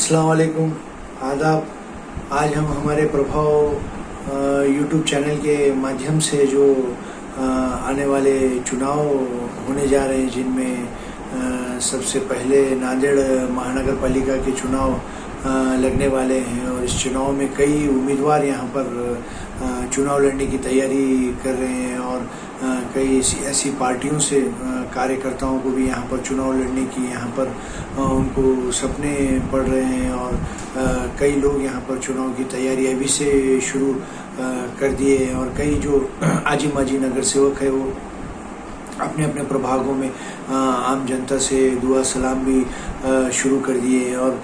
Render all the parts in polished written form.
अस्सलाम वालेकुम, आदाब। आज हम हमारे प्रभाव यूट्यूब चैनल के माध्यम से जो आने वाले चुनाव होने जा रहे हैं, जिनमें सबसे पहले नांदेड़ महानगर पालिका के चुनाव लगने वाले हैं और इस चुनाव में कई उम्मीदवार यहाँ पर चुनाव लड़ने की तैयारी कर रहे हैं और कई ऐसी पार्टियों से कार्यकर्ताओं को भी यहाँ पर चुनाव लड़ने की यहाँ पर उनको सपने पड़ रहे हैं और कई लोग यहाँ पर चुनाव की तैयारी अभी से शुरू कर दिए हैं और कई जो आजी माजी नगर सेवक है वो अपने अपने प्रभागों में आम जनता से दुआ सलाम भी शुरू कर दिए और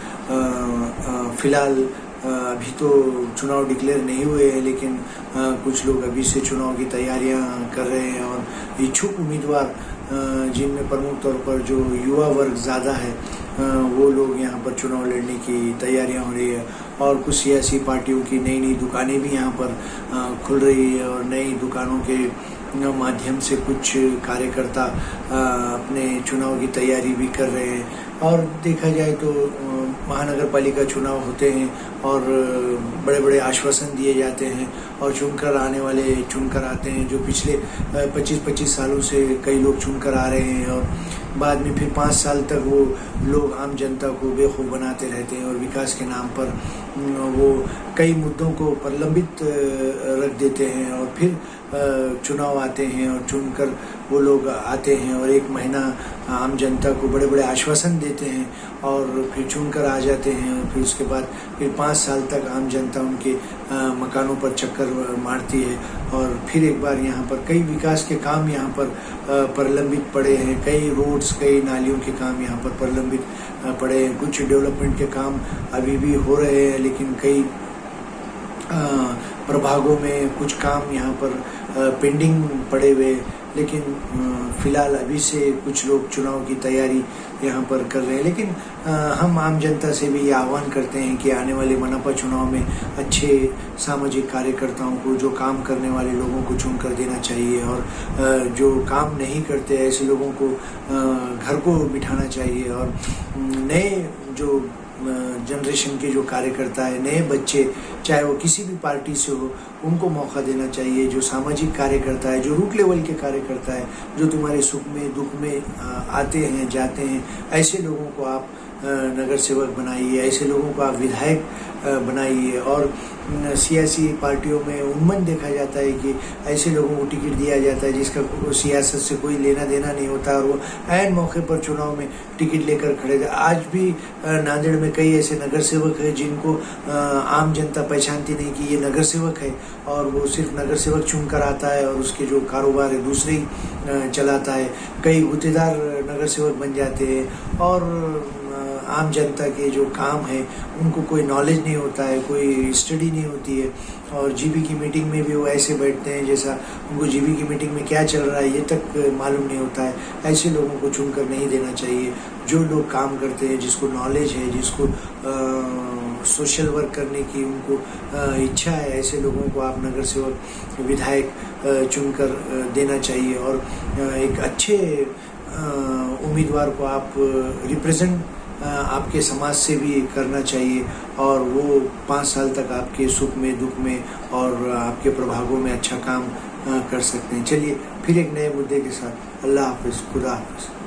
फिलहाल अभी तो चुनाव डिक्लेयर नहीं हुए हैं, लेकिन कुछ लोग अभी से चुनाव की तैयारियां कर रहे हैं और इच्छुक उम्मीदवार जिनमें प्रमुख तौर पर जो युवा वर्ग ज़्यादा है वो लोग यहाँ पर चुनाव लड़ने की तैयारियां हो रही है और कुछ सियासी पार्टियों की नई नई दुकानें भी यहाँ पर खुल रही है और नई दुकानों के माध्यम से कुछ कार्यकर्ता अपने चुनाव की तैयारी भी कर रहे हैं। और देखा जाए तो महानगर पालिका चुनाव होते हैं और बड़े बड़े आश्वासन दिए जाते हैं और चुनकर आने वाले चुनकर आते हैं, जो पिछले 25-25 सालों से कई लोग चुनकर आ रहे हैं और बाद में फिर 5 साल तक वो लोग आम जनता को बेवकूफ़ बनाते रहते हैं और विकास के नाम पर वो कई मुद्दों को प्रलंबित रख देते हैं और फिर चुनाव आते हैं और चुनकर वो लोग आते हैं और 1 महीना आम जनता को बड़े बड़े आश्वासन देते हैं और फिर चुनकर आ जाते हैं और फिर उसके बाद फिर 5 साल तक आम जनता उनके मकानों पर चक्कर मारती है और फिर एक बार यहाँ पर कई विकास के काम यहाँ पर प्रलंबित पड़े हैं, कई रोड्स कई नालियों के काम यहाँ पर प्रलंबित पड़े हैं, कुछ डेवलपमेंट के काम अभी भी हो रहे हैं, लेकिन कई प्रभागों में कुछ काम यहाँ पर पेंडिंग पड़े हुए, लेकिन फिलहाल अभी से कुछ लोग चुनाव की तैयारी यहाँ पर कर रहे हैं। लेकिन हम आम जनता से भी ये आह्वान करते हैं कि आने वाले मनपा चुनाव में अच्छे सामाजिक कार्यकर्ताओं को, जो काम करने वाले लोगों को चुन कर देना चाहिए और जो काम नहीं करते ऐसे लोगों को घर को बिठाना चाहिए और नए जो जनरेशन के जो कार्यकर्ता है, नए बच्चे, चाहे वो किसी भी पार्टी से हो, उनको मौका देना चाहिए। जो सामाजिक कार्यकर्ता है, जो रूट लेवल के कार्यकर्ता है, जो तुम्हारे सुख में दुख में आते हैं जाते हैं, ऐसे लोगों को आप नगर सेवक बनाइए, ऐसे लोगों को आप विधायक बनाइए। और सियासी पार्टियों में उन्मन देखा जाता है कि ऐसे लोगों को टिकट दिया जाता है जिसका सियासत से कोई लेना देना नहीं होता और वो ऐन मौके पर चुनाव में टिकट लेकर खड़े थे। आज भी नांदेड़ में कई ऐसे नगर सेवक हैं जिनको आम जनता पहचानती नहीं कि ये नगर सेवक है और वो सिर्फ नगर सेवक चुनकर आता है और उसके जो कारोबार है दूसरे ही चलाता है। कई गुत्तेदार नगर सेवक बन जाते हैं और आम जनता के जो काम है उनको कोई नॉलेज नहीं होता है, कोई स्टडी नहीं होती है और जीबी की मीटिंग में भी वो ऐसे बैठते हैं जैसा उनको जीबी की मीटिंग में क्या चल रहा है ये तक मालूम नहीं होता है। ऐसे लोगों को चुनकर नहीं देना चाहिए। जो लोग काम करते हैं, जिसको नॉलेज है, जिसको सोशल वर्क करने की उनको इच्छा है, ऐसे लोगों को आप नगर सेवक विधायक चुनकर देना चाहिए और एक अच्छे उम्मीदवार को आप रिप्रेजेंट आपके समाज से भी करना चाहिए और वो 5 साल तक आपके सुख में दुख में और आपके प्रभागों में अच्छा काम कर सकते हैं। चलिए फिर एक नए मुद्दे के साथ, अल्लाह हाफिज़, खुदा हाफिज़।